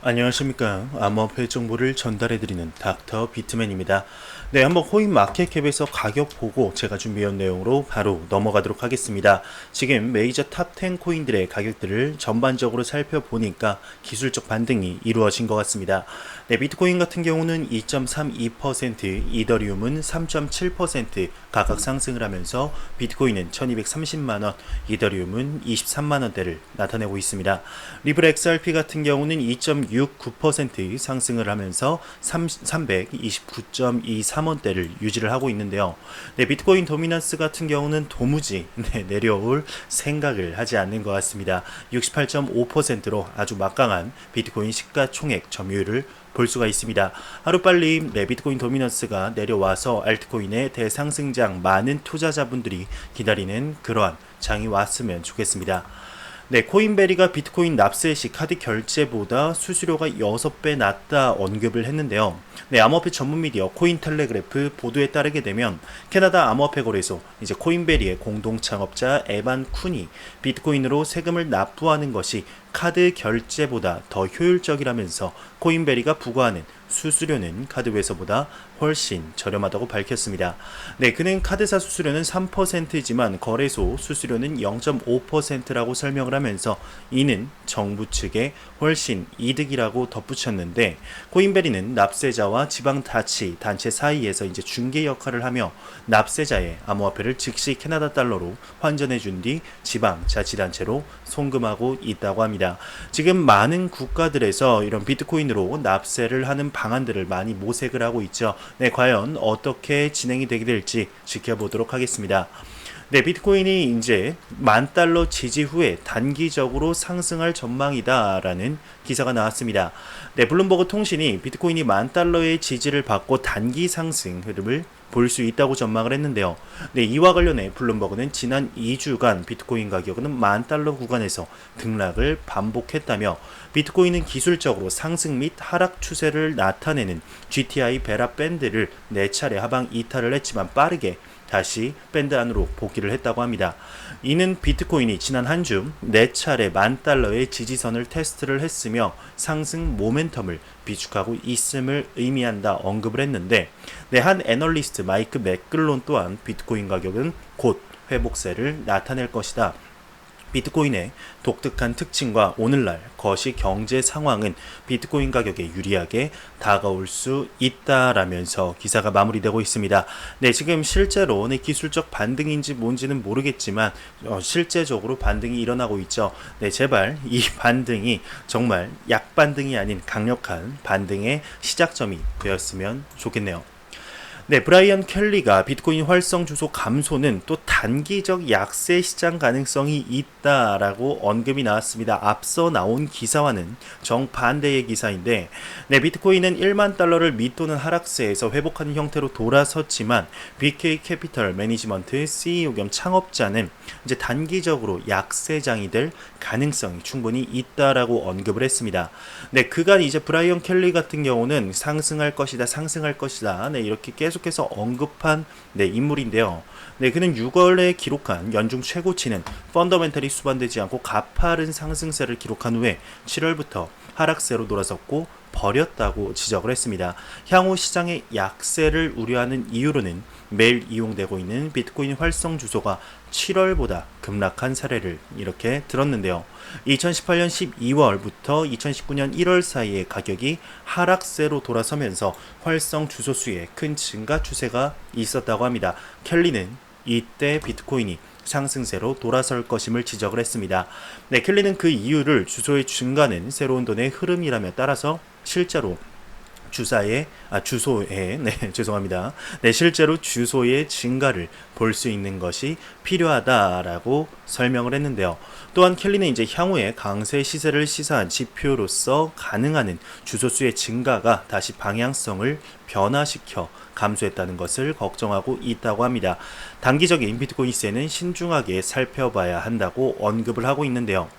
안녕하십니까. 암호화폐 정보를 전달해드리는 닥터 비트맨입니다. 네, 한번 코인 마켓캡에서 가격 보고 제가 준비한 내용으로 바로 넘어가도록 하겠습니다. 지금 메이저 탑 10 코인들의 가격들을 전반적으로 살펴보니까 기술적 반등이 이루어진 것 같습니다. 네, 비트코인 같은 경우는 2.32%, 이더리움은 3.7% 각각 상승을 하면서 비트코인은 1230만원, 이더리움은 23만원대를 나타내고 있습니다. 리플 XRP 같은 경우는 2.69% 상승을 하면서 329.23원대를 유지를 하고 있는데요. 네, 비트코인 도미넌스 같은 경우는 도무지 내려올 생각을 하지 않는 것 같습니다. 68.5%로 아주 막강한 비트코인 시가총액 점유율을 볼 수가 있습니다. 하루빨리 비트코인 도미넌스가 내려와서 알트코인의 대상승장 많은 투자자분들이 기다리는 그러한 장이 왔으면 좋겠습니다. 네, 코인베리가 비트코인 납세 시 카드 결제보다 수수료가 6배 낮다 언급을 했는데요. 네, 암호화폐 전문 미디어 코인텔레그래프 보도에 따르게 되면 캐나다 암호화폐 거래소 이제 코인베리의 공동 창업자 에반 쿤이 비트코인으로 세금을 납부하는 것이 카드 결제보다 더 효율적이라면서 코인베리가 부과하는 수수료는 카드 회사보다 훨씬 저렴하다고 밝혔습니다. 네, 그는 카드사 수수료는 3%지만 거래소 수수료는 0.5%라고 설명을 하면서 이는 정부 측에 훨씬 이득이라고 덧붙였는데, 코인베리는 납세자와 지방자치 단체 사이에서 이제 중개 역할을 하며 납세자의 암호화폐를 즉시 캐나다 달러로 환전해 준 뒤 지방자치단체로 송금하고 있다고 합니다. 지금 많은 국가들에서 이런 비트코인으로 납세를 하는 방안들을 많이 모색을 하고 있죠. 네, 과연 어떻게 진행이 되게 될지 지켜보도록 하겠습니다. 네, 비트코인이 이제 10,000달러 지지 후에 단기적으로 상승할 전망이다라는 기사가 나왔습니다. 네, 블룸버그 통신이 비트코인이 10,000달러의 지지를 받고 단기 상승 흐름을 볼 수 있다고 전망을 했는데요. 네, 이와 관련해 블룸버그는 지난 2주간 비트코인 가격은 10,000달러 구간에서 등락을 반복했다며 비트코인은 기술적으로 상승 및 하락 추세를 나타내는 GTI 베라 밴드를 4차례 하방 이탈을 했지만 빠르게 다시 밴드 안으로 복귀를 했다고 합니다. 이는 비트코인이 지난 한 주 4차례 10,000달러의 지지선을 테스트를 했으며 상승 모멘텀을 비축하고 있음을 의미한다 언급을 했는데, 네, 한 애널리스트 마이크 맥글론 또한 비트코인 가격은 곧 회복세를 나타낼 것이다. 비트코인의 독특한 특징과 오늘날 거시 경제 상황은 비트코인 가격에 유리하게 다가올 수 있다라면서 기사가 마무리되고 있습니다. 네, 지금 실제로 기술적 반등인지 뭔지는 모르겠지만 실제적으로 반등이 일어나고 있죠. 네, 제발 이 반등이 정말 약반등이 아닌 강력한 반등의 시작점이 되었으면 좋겠네요. 네, 브라이언 켈리가 비트코인 활성 주소 감소는 또 단기적 약세 시장 가능성이 있다라고 언급이 나왔습니다. 앞서 나온 기사와는 정반대의 기사인데, 네, 비트코인은 1만 달러를 밑도는 하락세에서 회복하는 형태로 돌아섰지만 BK 캐피털 매니지먼트 CEO 겸 창업자는 이제 단기적으로 약세장이 될 가능성이 충분히 있다라고 언급을 했습니다. 네, 그간 이제 브라이언 켈리 같은 경우는 상승할 것이다, 상승할 것이다, 네, 이렇게 계속해서 언급한 인물인데요. 네, 그는 6월에 기록한 연중 최고치는 펀더멘털이 수반되지 않고 가파른 상승세를 기록한 후에 7월부터 하락세로 돌아섰고 버렸다고 지적을 했습니다. 향후 시장의 약세를 우려하는 이유로는 매일 이용되고 있는 비트코인 활성 주소가 7월보다 급락한 사례를 이렇게 들었는데요. 2018년 12월부터 2019년 1월 사이에 가격이 하락세로 돌아서면서 활성 주소 수에 큰 증가 추세가 있었다고 합니다. 켈리는 이때 비트코인이 상승세로 돌아설 것임을 지적을 했습니다. 네, 켈리는 그 이유를 주소의 증가는 새로운 돈의 흐름이라며 따라서 실제로 주소의 죄송합니다. 네, 실제로 주소의 증가를 볼 수 있는 것이 필요하다라고 설명을 했는데요. 또한 켈리는 이제 향후에 강세 시세를 시사한 지표로서 가능한 주소수의 증가가 다시 방향성을 변화시켜 감소했다는 것을 걱정하고 있다고 합니다. 단기적인 비트코인 시세는 신중하게 살펴봐야 한다고 언급을 하고 있는데요.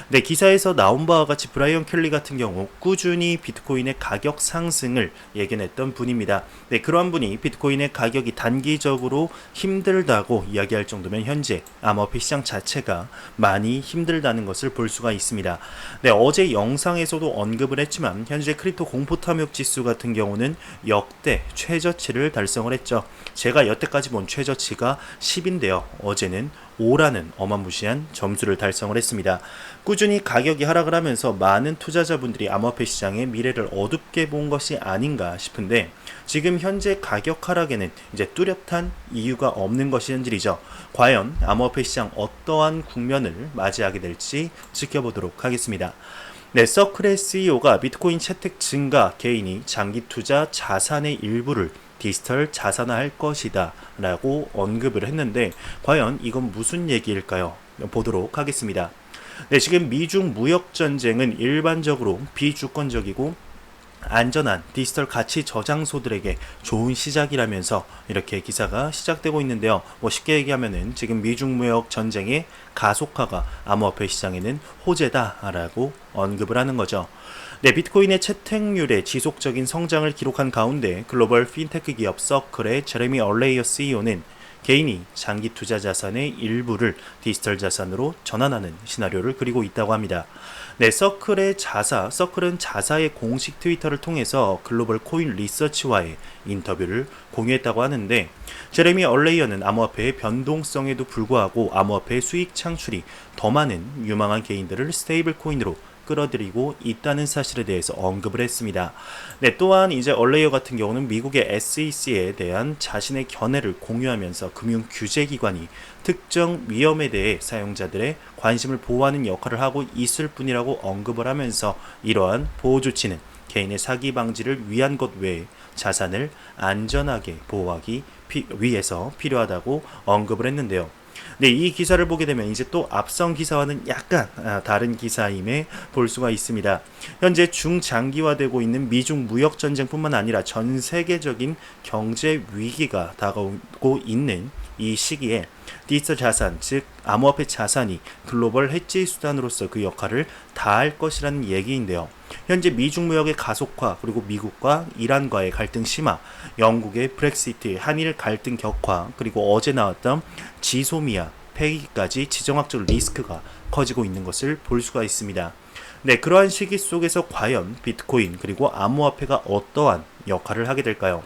네, 기사에서 나온 바와 같이 브라이언 켈리 같은 경우 꾸준히 비트코인의 가격 상승을 예견했던 분입니다. 네, 그러한 분이 비트코인의 가격이 단기적으로 힘들다고 이야기할 정도면 보면 현재 암호화폐 시장 자체가 많이 힘들다는 것을 볼 수가 있습니다. 네, 어제 영상에서도 언급을 했지만 현재 크립토 공포 탐욕 지수 같은 경우는 역대 최저치를 달성을 했죠. 제가 여태까지 본 최저치가 10인데요. 어제는 5라는 어마무시한 점수를 달성을 했습니다. 꾸준히 가격이 하락을 하면서 많은 투자자분들이 암호화폐 시장의 미래를 어둡게 본 것이 아닌가 싶은데, 지금 현재 가격 하락에는 이제 뚜렷한 이유가 없는 것이 현실이죠. 과연 암호화폐 시장 어떠한 국면을 맞이하게 될지 지켜보도록 하겠습니다. 네, 서클의 CEO가 비트코인 채택 증가, 개인이 장기 투자 자산의 일부를 디지털 자산화할 것이다 라고 언급을 했는데, 과연 이건 무슨 얘기일까요? 보도록 하겠습니다. 네, 지금 미중 무역전쟁은 일반적으로 비주권적이고 안전한 디지털 가치 저장소들에게 좋은 시작이라면서 이렇게 기사가 시작되고 있는데요. 쉽게 얘기하면은 지금 미중 무역 전쟁의 가속화가 암호화폐 시장에는 호재다라고 언급을 하는 거죠. 네, 비트코인의 채택률의 지속적인 성장을 기록한 가운데 글로벌 핀테크 기업 서클의 제레미 얼레이어 CEO는 개인이 장기 투자 자산의 일부를 디지털 자산으로 전환하는 시나리오를 그리고 있다고 합니다. 네, 서클은 자사의 공식 트위터를 통해서 글로벌 코인 리서치와의 인터뷰를 공유했다고 하는데, 제레미 얼레이어는 암호화폐의 변동성에도 불구하고 암호화폐의 수익 창출이 더 많은 유망한 개인들을 스테이블 코인으로 끌어들이고 있다는 사실에 대해서 언급을 했습니다. 네, 또한 이제 얼레이어 같은 경우는 미국의 SEC에 대한 자신의 견해를 공유하면서 금융 규제 기관이 특정 위험에 대해 사용자들의 관심을 보호하는 역할을 하고 있을 뿐이라고 언급을 하면서, 이러한 보호 조치는 개인의 사기 방지를 위한 것 외에 자산을 안전하게 보호하기 위해서 필요하다고 언급을 했는데요. 네, 이 기사를 보게 되면 이제 또 앞선 기사와는 약간 다른 기사임에 볼 수가 있습니다. 현재 중장기화되고 있는 미중 무역 전쟁뿐만 아니라 전 세계적인 경제 위기가 다가오고 있는 이 시기에 디지털 자산, 즉 암호화폐 자산이 글로벌 해지 수단으로서 그 역할을 다할 것이라는 얘기인데요. 현재 미중 무역의 가속화, 그리고 미국과 이란과의 갈등 심화, 영국의 브렉시트, 한일 갈등 격화, 그리고 어제 나왔던 지소미아 폐기까지 지정학적 리스크가 커지고 있는 것을 볼 수가 있습니다. 네, 그러한 시기 속에서 과연 비트코인 그리고 암호화폐가 어떠한 역할을 하게 될까요?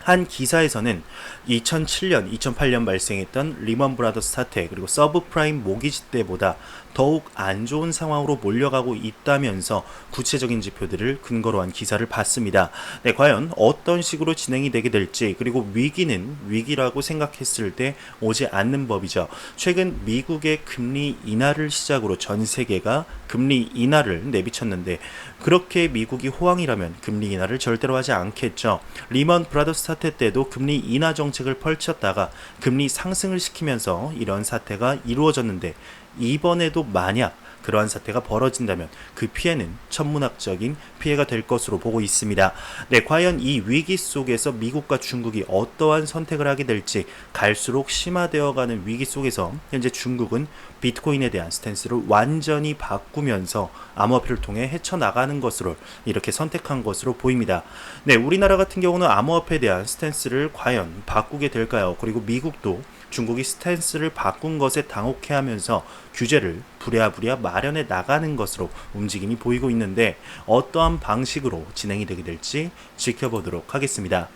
한 기사에서는 2007년, 2008년 발생했던 리먼 브라더스 사태, 그리고 서브프라임 모기지 때보다 더욱 안 좋은 상황으로 몰려가고 있다면서 구체적인 지표들을 근거로 한 기사를 봤습니다. 네, 과연 어떤 식으로 진행이 되게 될지, 그리고 위기는 위기라고 생각했을 때 오지 않는 법이죠. 최근 미국의 금리 인하를 시작으로 전 세계가 금리 인하를 내비쳤는데, 그렇게 미국이 호황이라면 금리 인하를 절대로 하지 않겠죠. 리먼 브라더스 사태 때도 금리 인하 정책을 펼쳤다가 금리 상승을 시키면서 이런 사태가 이루어졌는데, 이번에도 만약 그러한 사태가 벌어진다면 그 피해는 천문학적인 피해가 될 것으로 보고 있습니다. 네, 과연 이 위기 속에서 미국과 중국이 어떠한 선택을 하게 될지, 갈수록 심화되어가는 위기 속에서 현재 중국은 비트코인에 대한 스탠스를 완전히 바꾸면서 암호화폐를 통해 헤쳐나가는 것으로 이렇게 선택한 것으로 보입니다. 네, 우리나라 같은 경우는 암호화폐에 대한 스탠스를 과연 바꾸게 될까요? 그리고 미국도 중국이 스탠스를 바꾼 것에 당혹해하면서 규제를 부랴부랴 마련해 나가는 것으로 움직임이 보이고 있는데, 어떠한 방식으로 진행이 되게 될지 지켜보도록 하겠습니다.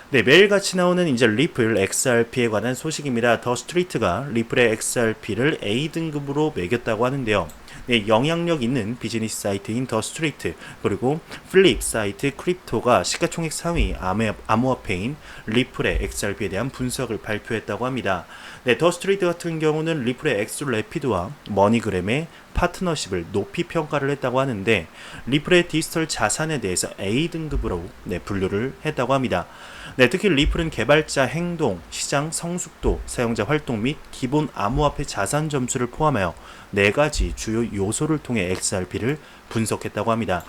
네, 매일같이 나오는 이제 리플 XRP에 관한 소식입니다. 더 스트리트가 리플의 XRP를 A등급으로 매겼다고 하는데요. 네, 영향력 있는 비즈니스 사이트인 더 스트리트, 그리고 플립 사이트 크립토가 시가총액 상위 암호화폐인 리플의 XRP에 대한 분석을 발표했다고 합니다. 네, 더 스트리트 같은 경우는 리플의 엑스래피드와 머니그램의 파트너십을 높이 평가를 했다고 하는데, 리플의 디지털 자산에 대해서 A등급으로 분류를 했다고 합니다. 네, 특히 리플은 개발자 행동, 시장 성숙도, 사용자 활동 및 기본 암호화폐 자산 점수를 포함하여 4가지 주요 요소를 통해 XRP를 분석했다고 합니다.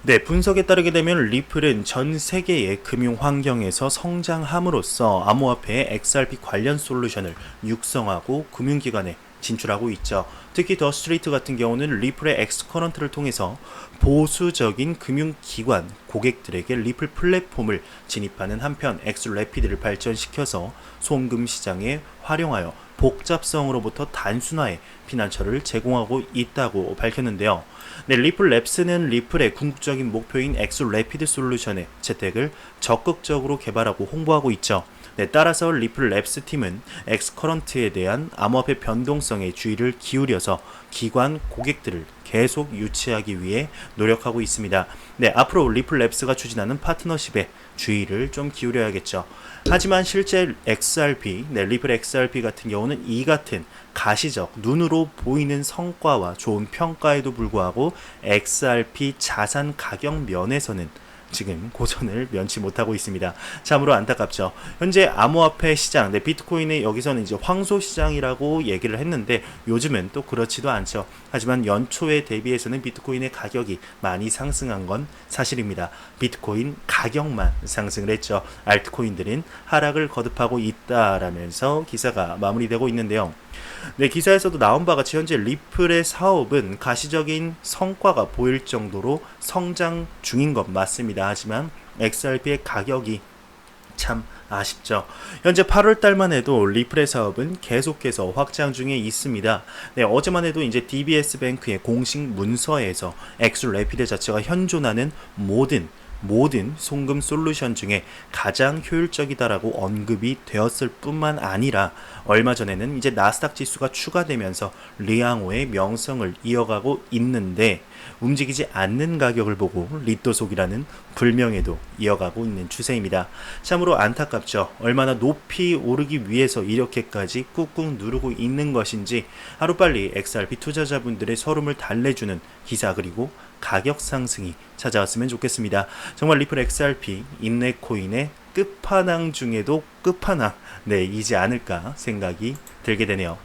네, 분석에 따르게 되면 리플은 전 세계의 금융 환경에서 성장함으로써 암호화폐의 XRP 관련 솔루션을 육성하고 금융기관에 진출하고 있죠. 특히 더 스트레이트 같은 경우는 리플의 엑스커런트를 통해서 보수적인 금융기관 고객들에게 리플 플랫폼을 진입하는 한편 엑스래피드를 발전시켜서 송금 시장에 활용하여 복잡성으로부터 단순화의 피난처를 제공하고 있다고 밝혔는데요. 네, 리플랩스는 리플의 궁극적인 목표인 엑스래피드 솔루션의 채택을 적극적으로 개발하고 홍보하고 있죠. 네, 따라서 리플랩스 팀은 엑스커런트에 대한 암호화폐 변동성에 주의를 기울여서 기관 고객들을 계속 유치하기 위해 노력하고 있습니다. 네, 앞으로 리플랩스가 추진하는 파트너십에 주의를 좀 기울여야겠죠. 하지만 실제 XRP, 네, 리플 XRP 같은 경우는 이 같은 가시적 눈으로 보이는 성과와 좋은 평가에도 불구하고 XRP 자산 가격 면에서는 지금 고전을 면치 못하고 있습니다. 참으로 안타깝죠. 현재 암호화폐 시장, 네, 비트코인의 여기서는 이제 황소 시장이라고 얘기를 했는데 요즘은 또 그렇지도 않죠. 하지만 연초에 대비해서는 비트코인의 가격이 많이 상승한 건 사실입니다. 비트코인 가격만 상승을 했죠. 알트코인들은 하락을 거듭하고 있다라면서 기사가 마무리되고 있는데요. 네, 기사에서도 나온 바와 같이 현재 리플의 사업은 가시적인 성과가 보일 정도로 성장 중인 것 맞습니다. 하지만 XRP의 가격이 참 아쉽죠. 현재 8월 달만 해도 리플의 사업은 계속해서 확장 중에 있습니다. 네, 어제만 해도 이제 DBS 뱅크의 공식 문서에서 엑스래피드 자체가 현존하는 모든 송금 솔루션 중에 가장 효율적이다라고 언급이 되었을 뿐만 아니라 얼마 전에는 이제 나스닥 지수가 추가되면서 리앙호의 명성을 이어가고 있는데 움직이지 않는 가격을 보고 리또속이라는 불명예도 이어가고 있는 추세입니다. 참으로 안타깝죠. 얼마나 높이 오르기 위해서 이렇게까지 꾹꾹 누르고 있는 것인지 하루빨리 XRP 투자자분들의 서름을 달래주는 기사 그리고 가격 상승이 찾아왔으면 좋겠습니다. 정말 리플 XRP 인내코인의 끝판왕 중에도 끝판왕, 네, 이지 않을까 생각이 들게 되네요.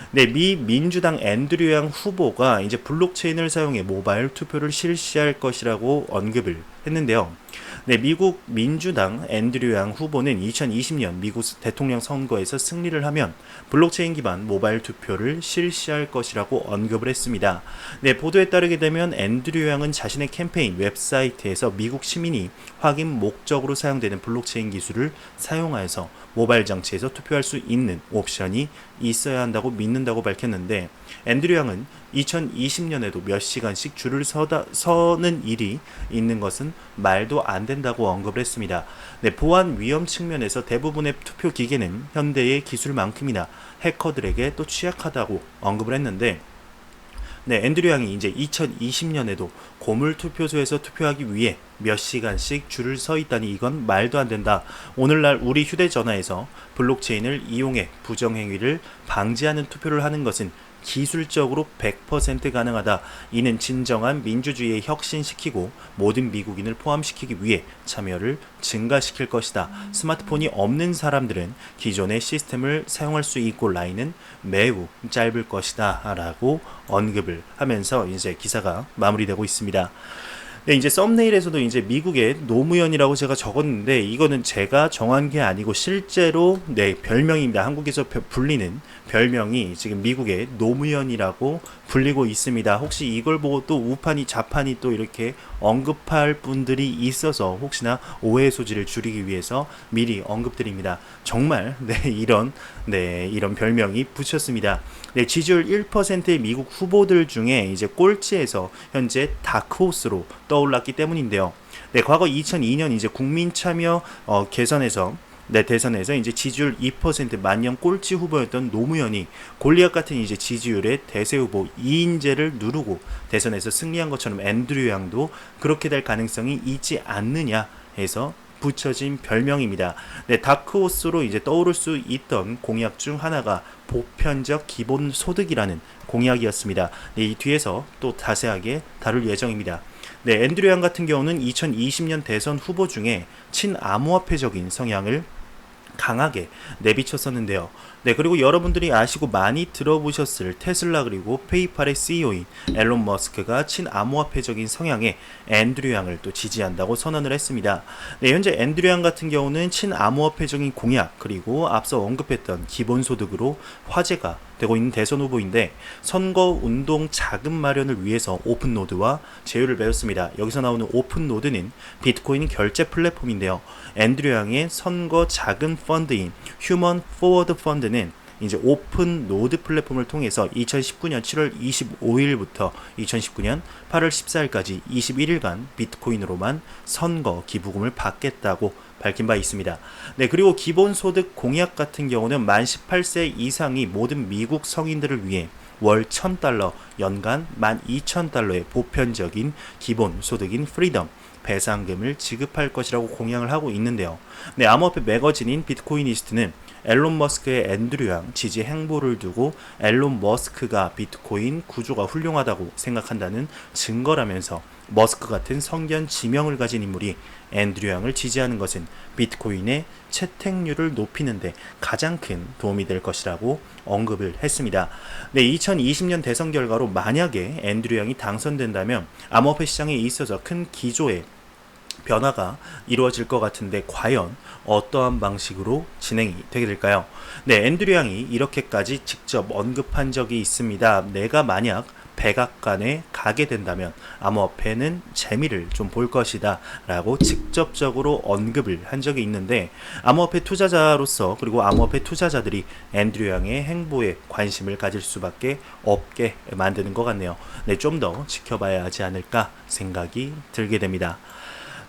네, 미 민주당 앤드류 양 후보가 이제 블록체인을 사용해 모바일 투표를 실시할 것이라고 언급을 했는데요. 네, 미국 민주당 앤드류 양 후보는 2020년 미국 대통령 선거에서 승리를 하면 블록체인 기반 모바일 투표를 실시할 것이라고 언급을 했습니다. 네, 보도에 따르게 되면 앤드류 양은 자신의 캠페인 웹사이트에서 미국 시민이 확인 목적으로 사용되는 블록체인 기술을 사용하여서 모바일 장치에서 투표할 수 있는 옵션이 있어야 한다고 믿는다고 밝혔는데 앤드류 양은 2020년에도 몇 시간씩 줄을 서는 일이 있는 것은 말도 안 된다고 언급을 했습니다. 네, 보안 위험 측면에서 대부분의 투표 기계는 현대의 기술만큼이나 해커들에게 또 취약하다고 언급을 했는데 네, 앤드류 양이 이제 2020년에도 고물 투표소에서 투표하기 위해 몇 시간씩 줄을 서 있다니 이건 말도 안 된다. 오늘날 우리 휴대전화에서 블록체인을 이용해 부정행위를 방지하는 투표를 하는 것은 기술적으로 100% 가능하다. 이는 진정한 민주주의에 혁신시키고 모든 미국인을 포함시키기 위해 참여를 증가시킬 것이다. 스마트폰이 없는 사람들은 기존의 시스템을 사용할 수 있고 라인은 매우 짧을 것이다. 라고 언급을 하면서 이제 기사가 마무리되고 있습니다. 네, 이제 썸네일에서도 이제 미국의 노무현이라고 제가 적었는데 이거는 제가 정한 게 아니고 실제로 네, 별명입니다. 한국에서 불리는 별명이 지금 미국의 노무현이라고 불리고 있습니다. 혹시 이걸 보고 또 우판이 좌판이 또 이렇게 언급할 분들이 있어서 혹시나 오해의 소지를 줄이기 위해서 미리 언급드립니다. 정말 이런 별명이 붙였습니다. 네, 지지율 1%의 미국 후보들 중에 이제 꼴찌에서 현재 다크호스로 떠올랐기 때문인데요. 네, 과거 2002년 이제 국민 참여 대선에서 이제 지지율 2% 만년 꼴찌 후보였던 노무현이 골리앗 같은 이제 지지율의 대세 후보 2인제를 누르고 대선에서 승리한 것처럼 앤드류 양도 그렇게 될 가능성이 있지 않느냐 해서 붙여진 별명입니다. 네, 다크호스로 이제 떠오를 수 있던 공약 중 하나가 보편적 기본소득이라는 공약이었습니다. 네, 이 뒤에서 또 자세하게 다룰 예정입니다. 네, 앤드류 양 같은 경우는 2020년 대선 후보 중에 친암호화폐적인 성향을 강하게 내비쳤었는데요. 네, 그리고 여러분들이 아시고 많이 들어보셨을 테슬라 그리고 페이팔의 CEO인 앨런 머스크가 친암호화폐적인 성향의 앤드류 양을 또 지지한다고 선언을 했습니다. 네, 현재 앤드류 양 같은 경우는 친암호화폐적인 공약 그리고 앞서 언급했던 기본소득으로 화제가 되고 있는 대선 후보인데 선거 운동 자금 마련을 위해서 오픈노드와 제휴를 맺었습니다. 여기서 나오는 오픈노드는 비트코인 결제 플랫폼인데요. 앤드류 양의 선거 자금 펀드인 휴먼 포워드 펀드는 이제 오픈 노드 플랫폼을 통해서 2019년 7월 25일부터 2019년 8월 14일까지 21일간 비트코인으로만 선거 기부금을 받겠다고 밝힌 바 있습니다. 네, 그리고 기본소득 공약 같은 경우는 만 18세 이상이 모든 미국 성인들을 위해 월 1000달러, 연간 12,000달러의 보편적인 기본소득인 프리덤, 배상금을 지급할 것이라고 공약을 하고 있는데요. 네, 암호화폐 매거진인 비트코이니스트는 앨런 머스크의 앤드류 양 지지 행보를 두고 앨런 머스크가 비트코인 구조가 훌륭하다고 생각한다는 증거라면서 머스크 같은 성견 지명을 가진 인물이 앤드류 양을 지지하는 것은 비트코인의 채택률을 높이는데 가장 큰 도움이 될 것이라고 언급을 했습니다. 네, 2020년 대선 결과로 만약에 앤드류 양이 당선된다면 암호화폐 시장에 있어서 큰 기조의 변화가 이루어질 것 같은데 과연 어떠한 방식으로 진행이 되게 될까요? 네, 앤드류 양이 이렇게까지 직접 언급한 적이 있습니다. 내가 만약 백악관에 가게 된다면 암호화폐는 재미를 좀 볼 것이다 라고 직접적으로 언급을 한 적이 있는데 암호화폐 투자자로서 그리고 암호화폐 투자자들이 앤드류 양의 행보에 관심을 가질 수밖에 없게 만드는 것 같네요. 네, 좀 더 지켜봐야 하지 않을까 생각이 들게 됩니다.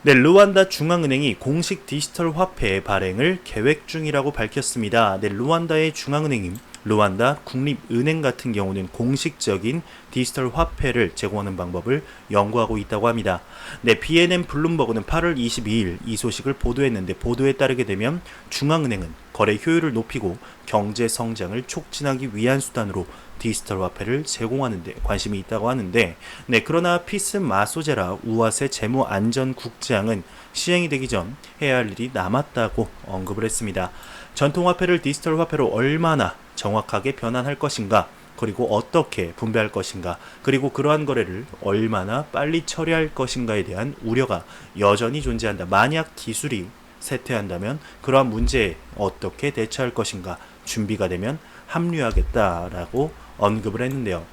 네, 르완다 중앙은행이 공식 디지털 화폐 발행을 계획 중이라고 밝혔습니다. 네, 르완다의 중앙은행인 르완다 국립은행 같은 경우는 공식적인 디지털 화폐를 제공하는 방법을 연구하고 있다고 합니다. 네, BNN 블룸버그는 8월 22일 이 소식을 보도했는데 보도에 따르게 되면 중앙은행은 거래 효율을 높이고 경제 성장을 촉진하기 위한 수단으로 디지털 화폐를 제공하는 데 관심이 있다고 하는데 네, 그러나 피스 마소제라 우아세 재무안전국장은 시행이 되기 전 해야 할 일이 남았다고 언급을 했습니다. 전통 화폐를 디지털 화폐로 얼마나 정확하게 변환할 것인가, 그리고 어떻게 분배할 것인가, 그리고 그러한 거래를 얼마나 빨리 처리할 것인가에 대한 우려가 여전히 존재한다. 만약 기술이 쇠퇴한다면 그러한 문제에 어떻게 대처할 것인가 준비가 되면 합류하겠다라고 언급을 했는데요.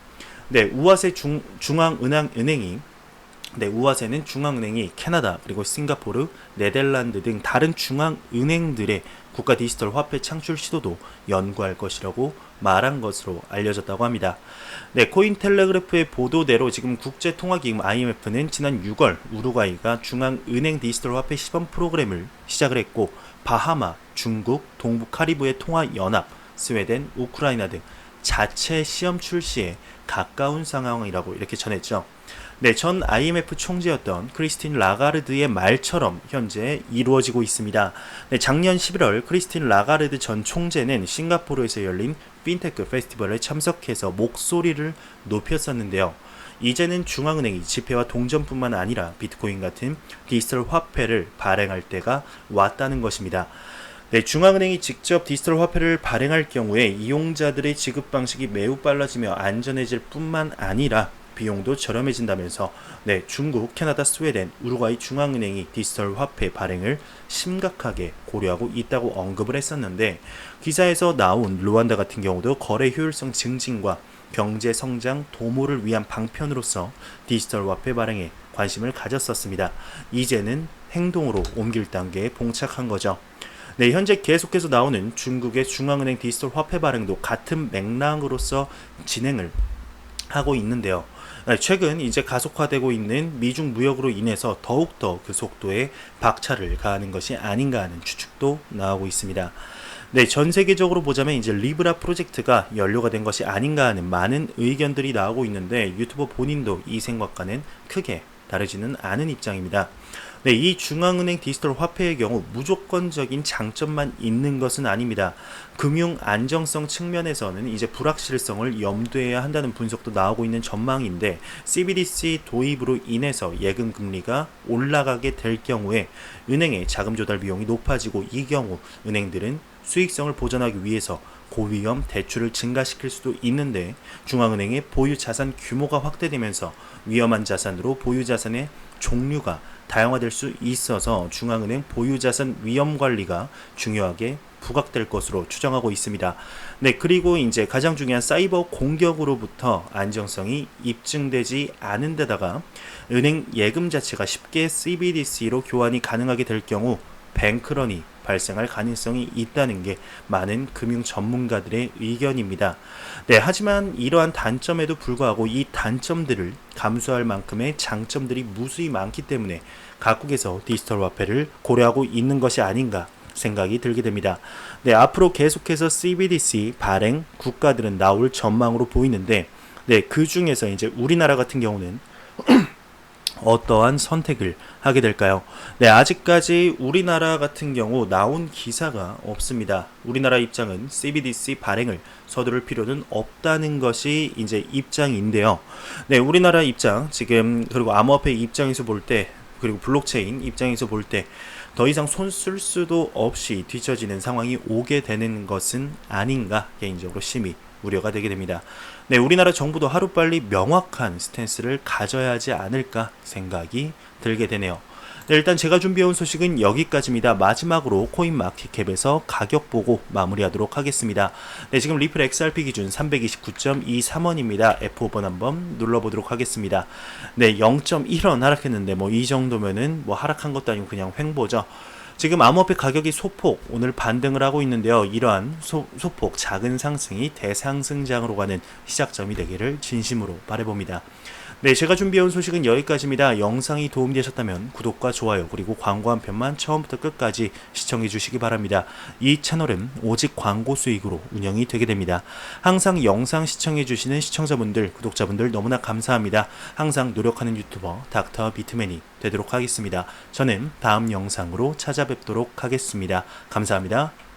네, 우아세 중앙은행이 우아세는 중앙은행이 캐나다 그리고 싱가포르, 네덜란드 등 다른 중앙은행들의 국가 디지털 화폐 창출 시도도 연구할 것이라고 말한 것으로 알려졌다고 합니다. 네, 코인텔레그래프의 보도대로 지금 국제통화기금 IMF는 지난 6월 우루과이가 중앙은행 디지털 화폐 시범 프로그램을 시작을 했고 바하마, 중국, 동부 카리브해 통화연합, 스웨덴, 우크라이나 등 자체 시험 출시에 가까운 상황이라고 이렇게 전했죠. 네, 전 IMF 총재였던 크리스틴 라가르드의 말처럼 현재 이루어지고 있습니다. 네, 작년 11월 크리스틴 라가르드 전 총재는 싱가포르에서 열린 핀테크 페스티벌에 참석해서 목소리를 높였었는데요. 이제는 중앙은행이 지폐와 동전뿐만 아니라 비트코인 같은 디지털 화폐를 발행할 때가 왔다는 것입니다. 네, 중앙은행이 직접 디지털 화폐를 발행할 경우에 이용자들의 지급 방식이 매우 빨라지며 안전해질 뿐만 아니라 비용도 저렴해진다면서 네, 중국, 캐나다, 스웨덴, 우루과이 중앙은행이 디지털 화폐 발행을 심각하게 고려하고 있다고 언급을 했었는데 기사에서 나온 르완다 같은 경우도 거래 효율성 증진과 경제 성장 도모를 위한 방편으로서 디지털 화폐 발행에 관심을 가졌었습니다. 이제는 행동으로 옮길 단계에 봉착한 거죠. 네, 현재 계속해서 나오는 중국의 중앙은행 디지털 화폐 발행도 같은 맥락으로서 진행을 하고 있는데요. 최근 이제 가속화되고 있는 미중 무역으로 인해서 더욱더 그 속도에 박차를 가하는 것이 아닌가 하는 추측도 나오고 있습니다. 네, 전 세계적으로 보자면 이제 리브라 프로젝트가 연료가 된 것이 아닌가 하는 많은 의견들이 나오고 있는데 유튜버 본인도 이 생각과는 크게 다르지는 않은 입장입니다. 네, 이 중앙은행 디지털 화폐의 경우 무조건적인 장점만 있는 것은 아닙니다. 금융 안정성 측면에서는 이제 불확실성을 염두해야 한다는 분석도 나오고 있는 전망인데 CBDC 도입으로 인해서 예금 금리가 올라가게 될 경우에 은행의 자금 조달 비용이 높아지고 이 경우 은행들은 수익성을 보전하기 위해서 고위험 대출을 증가시킬 수도 있는데 중앙은행의 보유 자산 규모가 확대되면서 위험한 자산으로 보유 자산의 종류가 다양화될 수 있어서 중앙은행 보유자산 위험 관리가 중요하게 부각될 것으로 추정하고 있습니다. 네, 그리고 이제 가장 중요한 사이버 공격으로부터 안정성이 입증되지 않은 데다가 은행 예금 자체가 쉽게 CBDC로 교환이 가능하게 될 경우 뱅크런이 발생할 가능성이 있다는 게 많은 금융 전문가들의 의견입니다. 네, 하지만 이러한 단점에도 불구하고 이 단점들을 감수할 만큼의 장점들이 무수히 많기 때문에 각국에서 디지털 화폐를 고려하고 있는 것이 아닌가 생각이 들게 됩니다. 네, 앞으로 계속해서 CBDC 발행 국가들은 나올 전망으로 보이는데, 네, 그 중에서 이제 우리나라 같은 경우는 어떠한 선택을 하게 될까요? 네, 아직까지 우리나라 같은 경우 나온 기사가 없습니다. 우리나라 입장은 CBDC 발행을 서두를 필요는 없다는 것이 이제 입장인데요. 네, 우리나라 입장 지금 그리고 암호화폐 입장에서 볼 때 그리고 블록체인 입장에서 볼 때 더 이상 손 쓸 수도 없이 뒤처지는 상황이 오게 되는 것은 아닌가 개인적으로 심히 우려가 되게 됩니다. 네, 우리나라 정부도 하루빨리 명확한 스탠스를 가져야 하지 않을까 생각이 들게 되네요. 네, 일단 제가 준비해온 소식은 여기까지입니다. 마지막으로 코인마켓캡에서 가격 보고 마무리하도록 하겠습니다. 네, 지금 리플 XRP 기준 329.23원입니다. F5번 한번 눌러보도록 하겠습니다. 네, 0.1원 하락했는데 뭐 이 정도면은 뭐 하락한 것도 아니고 그냥 횡보죠. 지금 암호화폐 가격이 소폭 오늘 반등을 하고 있는데요. 이러한 소폭 작은 상승이 대상승장으로 가는 시작점이 되기를 진심으로 바라봅니다. 네, 제가 준비해온 소식은 여기까지입니다. 영상이 도움되셨다면 구독과 좋아요 그리고 광고 한 편만 처음부터 끝까지 시청해 주시기 바랍니다. 이 채널은 오직 광고 수익으로 운영이 되게 됩니다. 항상 영상 시청해 주시는 시청자분들, 구독자분들 너무나 감사합니다. 항상 노력하는 유튜버 닥터 비트맨이 되도록 하겠습니다. 저는 다음 영상으로 찾아뵙도록 하겠습니다. 감사합니다.